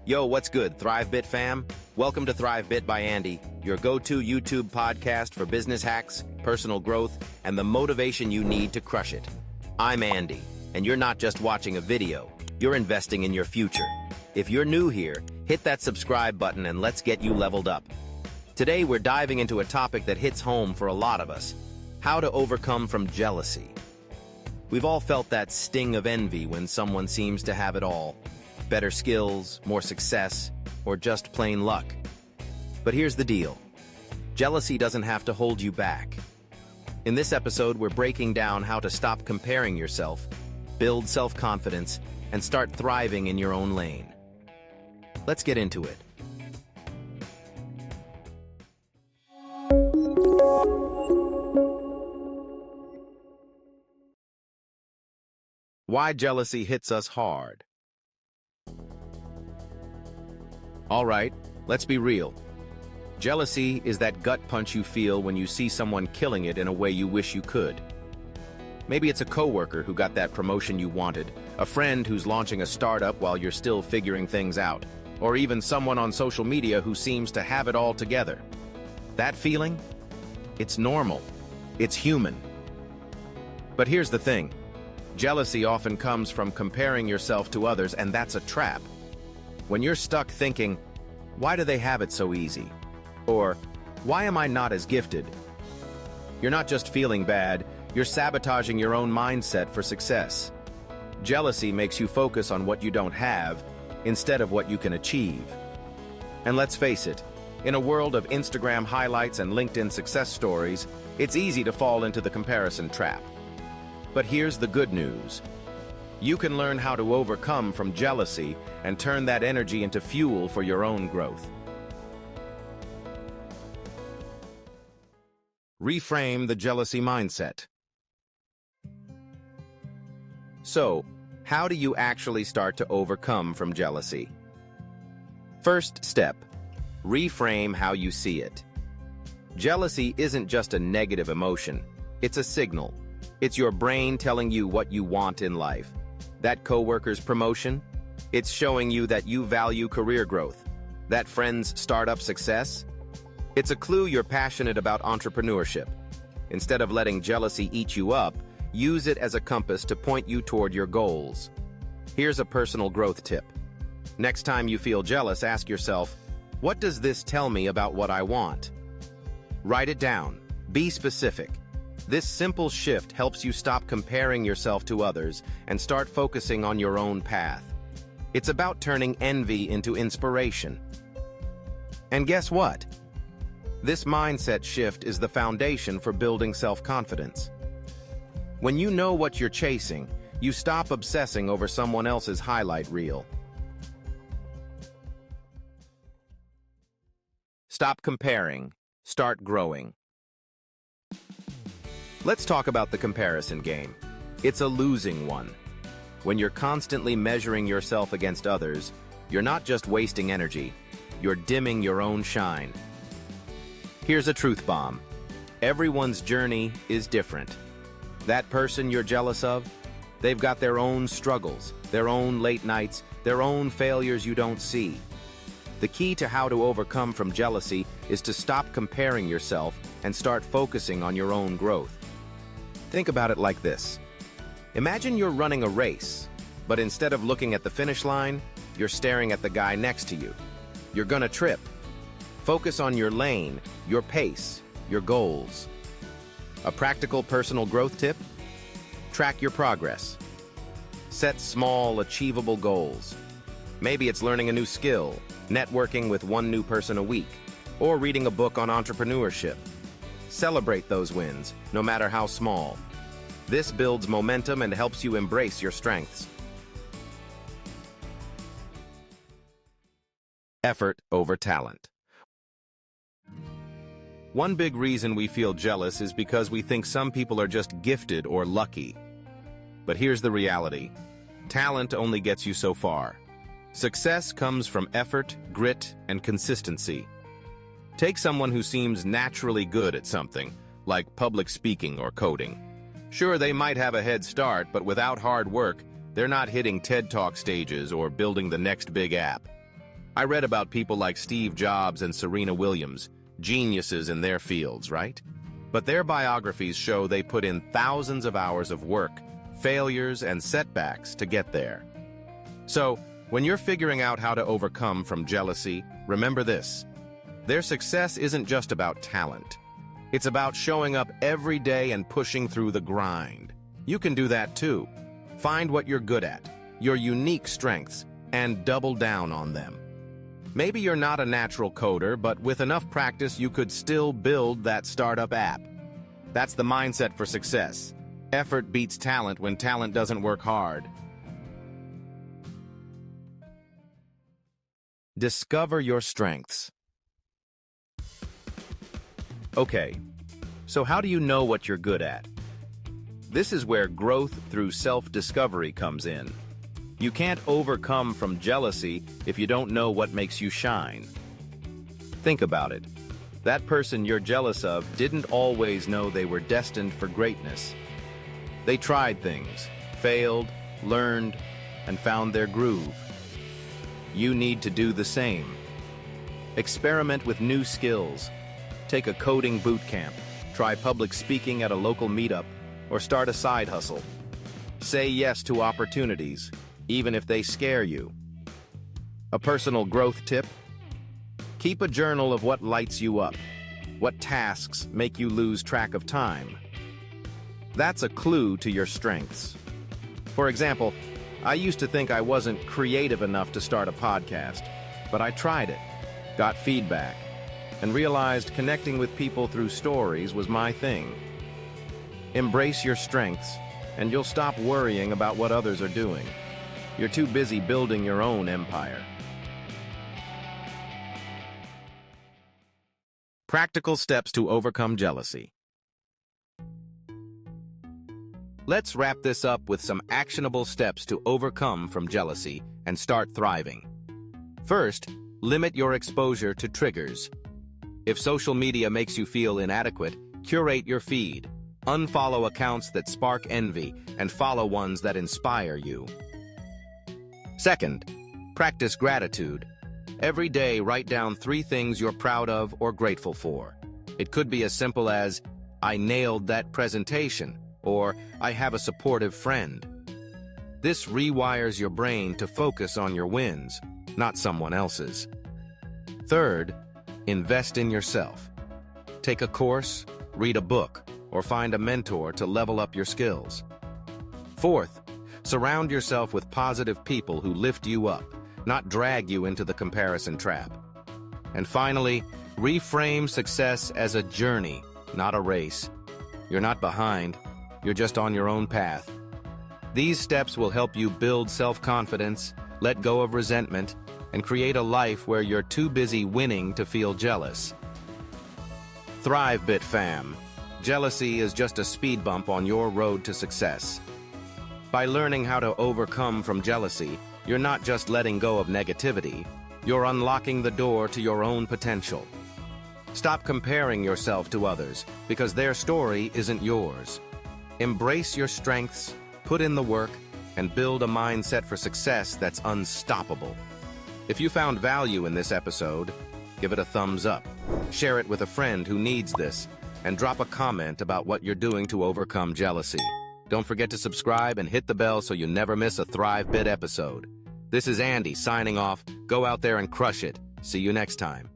Yo, what's good, ThriveBit fam? Welcome to ThriveBit by Andy, your go-to YouTube podcast for business hacks, personal growth, and the motivation you need to crush it. I'm Andy, and you're not just watching a video, you're investing in your future. If you're new here, hit that subscribe button and let's get you leveled up. Today, we're diving into a topic that hits home for a lot of us: how to overcome from jealousy. We've all felt that sting of envy when someone seems to have it all. Better skills, more success, or just plain luck. But here's the deal. Jealousy doesn't have to hold you back. In this episode, we're breaking down how to stop comparing yourself, build self-confidence, and start thriving in your own lane. Let's get into it. Why jealousy hits us hard. All right, let's be real. Jealousy is that gut punch you feel when you see someone killing it in a way you wish you could. Maybe it's a coworker who got that promotion you wanted, a friend who's launching a startup while you're still figuring things out, or even someone on social media who seems to have it all together. That feeling? It's normal. It's human. But here's the thing. Jealousy often comes from comparing yourself to others, and that's a trap. When you're stuck thinking, why do they have it so easy? Or, why am I not as gifted? You're not just feeling bad, you're sabotaging your own mindset for success. Jealousy makes you focus on what you don't have instead of what you can achieve. And let's face it, in a world of Instagram highlights and LinkedIn success stories, it's easy to fall into the comparison trap. But here's the good news. You can learn how to overcome from jealousy and turn that energy into fuel for your own growth. Reframe the jealousy mindset. So, how do you actually start to overcome from jealousy? First step, reframe how you see it. Jealousy isn't just a negative emotion, it's a signal. It's your brain telling you what you want in life. That coworker's promotion, it's showing you that you value career growth. That friend's startup success, it's a clue you're passionate about entrepreneurship. Instead of letting jealousy eat you up, use it as a compass to point you toward your goals. Here's a personal growth tip. Next time you feel jealous, ask yourself, what does this tell me about what I want? Write it down. Be specific. This simple shift helps you stop comparing yourself to others and start focusing on your own path. It's about turning envy into inspiration. And guess what? This mindset shift is the foundation for building self-confidence. When you know what you're chasing, you stop obsessing over someone else's highlight reel. Stop comparing. Start growing. Let's talk about the comparison game. It's a losing one. When you're constantly measuring yourself against others, you're not just wasting energy, you're dimming your own shine. Here's a truth bomb. Everyone's journey is different. That person you're jealous of, they've got their own struggles, their own late nights, their own failures you don't see. The key to how to overcome from jealousy is to stop comparing yourself and start focusing on your own growth. Think about it like this. Imagine you're running a race, but instead of looking at the finish line, you're staring at the guy next to you. You're gonna trip. Focus on your lane, your pace, your goals. A practical personal growth tip? Track your progress. Set small, achievable goals. Maybe it's learning a new skill, networking with one new person a week, or reading a book on entrepreneurship. Celebrate those wins, no matter how small. This builds momentum and helps you embrace your strengths. Effort over talent. One big reason we feel jealous is because we think some people are just gifted or lucky. But here's the reality. Talent only gets you so far. Success comes from effort, grit, and consistency. Take someone who seems naturally good at something, like public speaking or coding. Sure, they might have a head start, but without hard work, they're not hitting TED Talk stages or building the next big app. I read about people like Steve Jobs and Serena Williams, geniuses in their fields, right? But their biographies show they put in thousands of hours of work, failures, and setbacks to get there. So, when you're figuring out how to overcome from jealousy, remember this. Their success isn't just about talent. It's about showing up every day and pushing through the grind. You can do that too. Find what you're good at, your unique strengths, and double down on them. Maybe you're not a natural coder, but with enough practice you could still build that startup app. That's the mindset for success. Effort beats talent when talent doesn't work hard. Discover your strengths. Okay, so how do you know what you're good at? This is where growth through self-discovery comes in. You can't overcome from jealousy if you don't know what makes you shine. Think about it. That person you're jealous of didn't always know they were destined for greatness. They tried things, failed, learned, and found their groove. You need to do the same. Experiment with new skills. Take a coding boot camp, try public speaking at a local meetup, or start a side hustle. Say yes to opportunities, even if they scare you. A personal growth tip? Keep a journal of what lights you up, what tasks make you lose track of time. That's a clue to your strengths. For example, I used to think I wasn't creative enough to start a podcast, but I tried it, got feedback, and realized connecting with people through stories was my thing. Embrace your strengths, and you'll stop worrying about what others are doing. You're too busy building your own empire. Practical steps to overcome jealousy. Let's wrap this up with some actionable steps to overcome from jealousy and start thriving. First, limit your exposure to triggers. If social media makes you feel inadequate, curate your feed. Unfollow accounts that spark envy and follow ones that inspire you. Second, practice gratitude. Every day, write down 3 things you're proud of or grateful for. It could be as simple as, I nailed that presentation, or I have a supportive friend. This rewires your brain to focus on your wins, not someone else's. Third, invest in yourself. Take a course, read a book, or find a mentor to level up your skills. Fourth, surround yourself with positive people who lift you up, not drag you into the comparison trap. And finally, reframe success as a journey, not a race. You're not behind, you're just on your own path. These steps will help you build self-confidence, let go of resentment, and create a life where you're too busy winning to feel jealous. ThriveBit fam. Jealousy is just a speed bump on your road to success. By learning how to overcome from jealousy, you're not just letting go of negativity, you're unlocking the door to your own potential. Stop comparing yourself to others, because their story isn't yours. Embrace your strengths, put in the work, and build a mindset for success that's unstoppable. If you found value in this episode, give it a thumbs up, share it with a friend who needs this, and drop a comment about what you're doing to overcome jealousy. Don't forget to subscribe and hit the bell so you never miss a ThriveBit episode. This is Andy signing off. Go out there and crush it. See you next time.